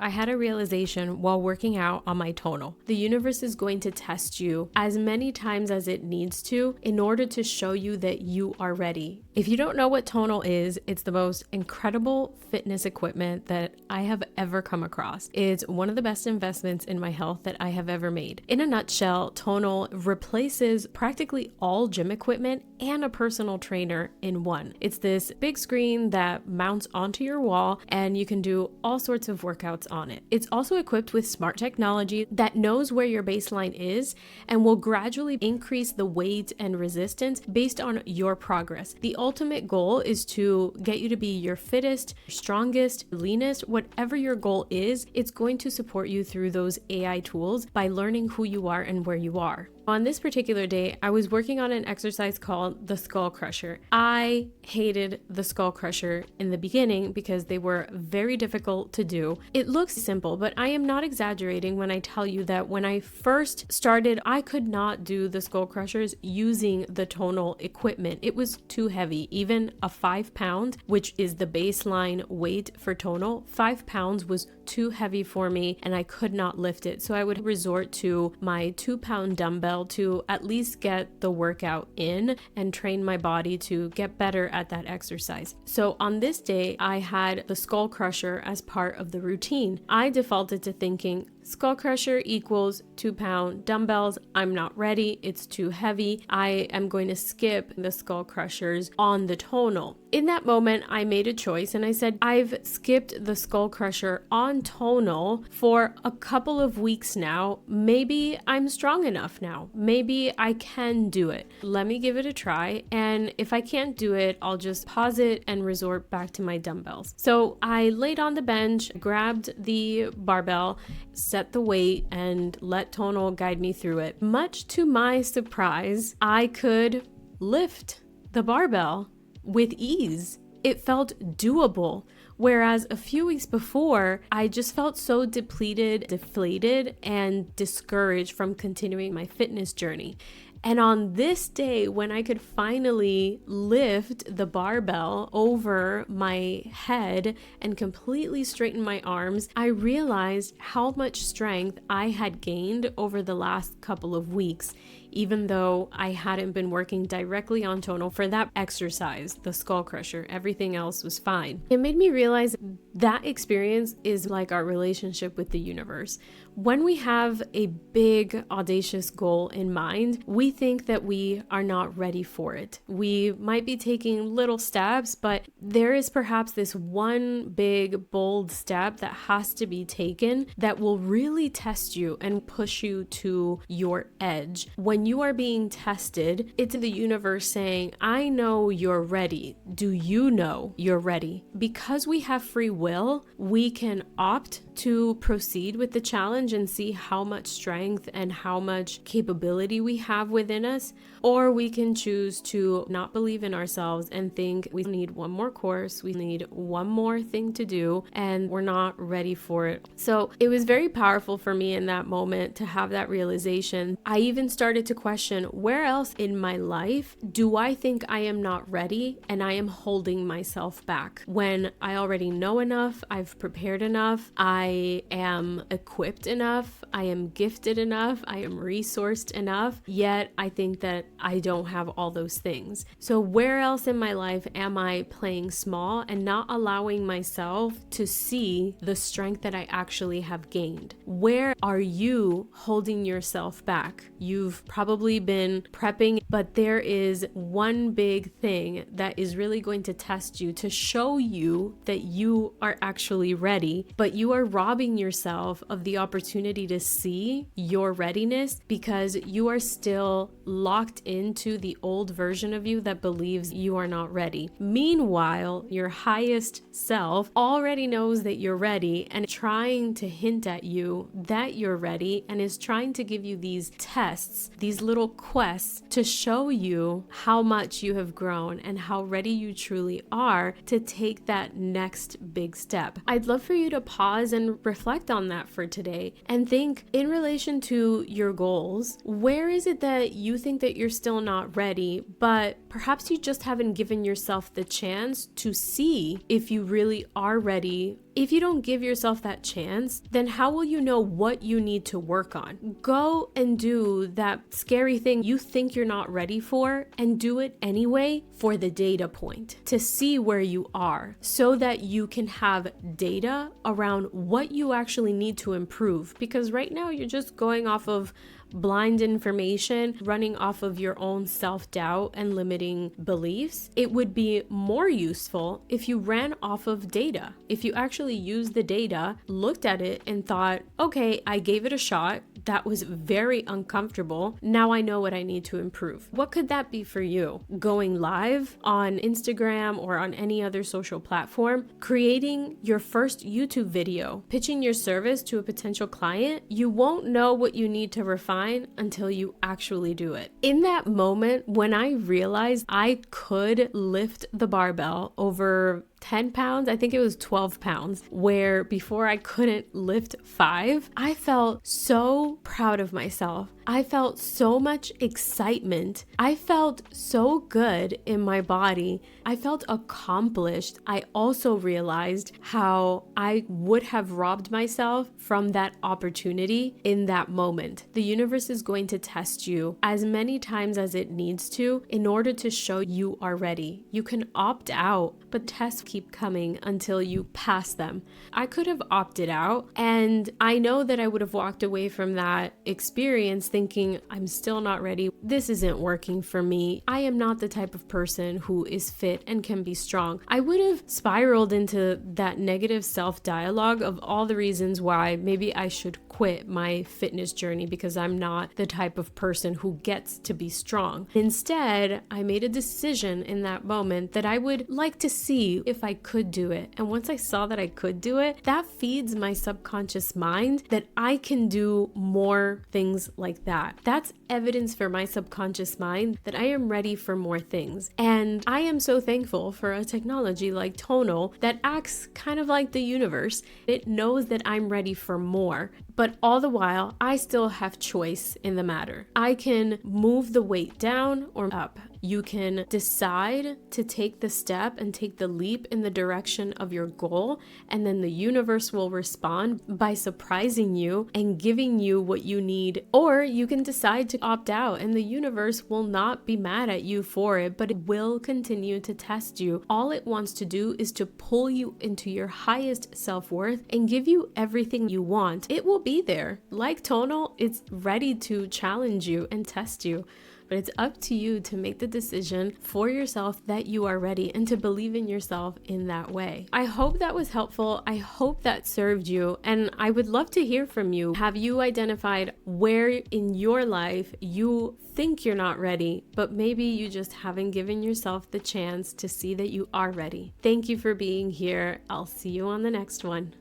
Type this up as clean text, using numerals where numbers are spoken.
I had a realization while working out on my tonal. The universe is going to test you as many times as it needs to in order to show you that you are ready. If you don't know what tonal is, it's the most incredible fitness equipment that I have ever come across. It's one of the best investments in my health that I have ever made. In a nutshell, tonal replaces practically all gym equipment and a personal trainer in one. It's this big screen that mounts onto your wall and you can do all sorts of workouts on it. It's also equipped with smart technology that knows where your baseline is and will gradually increase the weight and resistance based on your progress. The ultimate goal is to get you to be your fittest, strongest, leanest, whatever your goal is. It's going to support you through those AI tools by learning who you are and where you are. On this particular day, I was working on an exercise called the skull crusher. I hated the skull crusher in the beginning because they were very difficult to do. It looks simple, but I am not exaggerating when I tell you that when I first started, I could not do the skull crushers using the tonal equipment. It was too heavy. Even a 5 pound, which is the baseline weight for tonal, 5 pounds was too heavy for me and I could not lift it. So I would resort to my 2-pound dumbbell to at least get the workout in and train my body to get better at that exercise. So on this day, I had the skull crusher as part of the routine. I defaulted to thinking skull crusher equals 2-pound dumbbells. I'm not ready. It's too heavy. I am going to skip the skull crushers on the tonal. In that moment, I made a choice and I said, I've skipped the skull crusher on tonal for a couple of weeks now. Maybe I'm strong enough now. Maybe I can do it. Let me give it a try. And if I can't do it, I'll just pause it and resort back to my dumbbells. So I laid on the bench, grabbed the barbell, set the weight, and let tonal guide me through it. Much to my surprise, I could lift the barbell with ease. It felt doable. Whereas a few weeks before, I just felt so depleted, deflated, and discouraged from continuing my fitness journey. And on this day, when I could finally lift the barbell over my head and completely straighten my arms, I realized how much strength I had gained over the last couple of weeks, even though I hadn't been working directly on tonal for that exercise, the skull crusher. Everything else was fine. It made me realize that experience is like our relationship with the universe. When we have a big, audacious goal in mind, we think that we are not ready for it. We might be taking little steps, but there is perhaps this one big, bold step that has to be taken that will really test you and push you to your edge. When you are being tested, it's the universe saying, I know you're ready. Do you know you're ready? Because we have free will, we can opt to proceed with the challenge and see how much strength and how much capability we have within us, or we can choose to not believe in ourselves and think we need one more course, we need one more thing to do, and we're not ready for it. So it was very powerful for me in that moment to have that realization. I even started to question, where else in my life do I think I am not ready and I am holding myself back when I already know enough, I've prepared enough, I am equipped enough, I am gifted enough, I am resourced enough, yet I think that I don't have all those things. So where else in my life am I playing small and not allowing myself to see the strength that I actually have gained? Where are you holding yourself back? You've probably been prepping, but there is one big thing that is really going to test you to show you that you are actually ready, but you are robbing yourself of the opportunity to see your readiness because you are still locked into the old version of you that believes you are not ready. Meanwhile, your highest self already knows that you're ready and trying to hint at you that you're ready and is trying to give you these tests, these little quests to show you how much you have grown and how ready you truly are to take that next big step. I'd love for you to pause and reflect on that for today and think in relation to your goals, where is it that you think that you're still not ready, but Perhaps you just haven't given yourself the chance to see if you really are ready. If you don't give yourself that chance, then how will you know what you need to work on? Go and do that scary thing you think you're not ready for and do it anyway for the data point to see where you are so that you can have data around what you actually need to improve. Because right now you're just going off of blind information, running off of your own self-doubt and limiting beliefs. It would be more useful if you ran off of data. If you actually used the data, looked at it and thought, okay, I gave it a shot. That was very uncomfortable. Now I know what I need to improve. What could that be for you? Going live on Instagram or on any other social platform, creating your first YouTube video, pitching your service to a potential client. You won't know what you need to refine until you actually do it. In that moment, when I realized I could lift the barbell over 10 pounds, I think it was 12 pounds, where before I couldn't lift 5, I felt so proud of myself. I felt so much excitement. I felt so good in my body. I felt accomplished. I also realized how I would have robbed myself from that opportunity in that moment. The universe is going to test you as many times as it needs to in order to show you are ready. You can opt out, but tests keep coming until you pass them. I could have opted out, and I know that I would have walked away from that experience thinking, I'm still not ready. This isn't working for me. I am not the type of person who is fit and can be strong. I would have spiraled into that negative self-dialogue of all the reasons why maybe I should quit my fitness journey because I'm not the type of person who gets to be strong. Instead, I made a decision in that moment that I would like to see if I could do it. And once I saw that I could do it, that feeds my subconscious mind that I can do more things like that. That's evidence for my subconscious mind that I am ready for more things. And I am so thankful for a technology like Tonal that acts kind of like the universe. It knows that I'm ready for more. But all the while, I still have choice in the matter. I can move the weight down or up. You can decide to take the step and take the leap in the direction of your goal, and then the universe will respond by surprising you and giving you what you need. Or you can decide to opt out, and the universe will not be mad at you for it, but it will continue to test you. All it wants to do is to pull you into your highest self-worth and give you everything you want. It will be there. Like Tonal, it's ready to challenge you and test you. But it's up to you to make the decision for yourself that you are ready and to believe in yourself in that way. I hope that was helpful. I hope that served you. And I would love to hear from you. Have you identified where in your life you think you're not ready, but maybe you just haven't given yourself the chance to see that you are ready? Thank you for being here. I'll see you on the next one.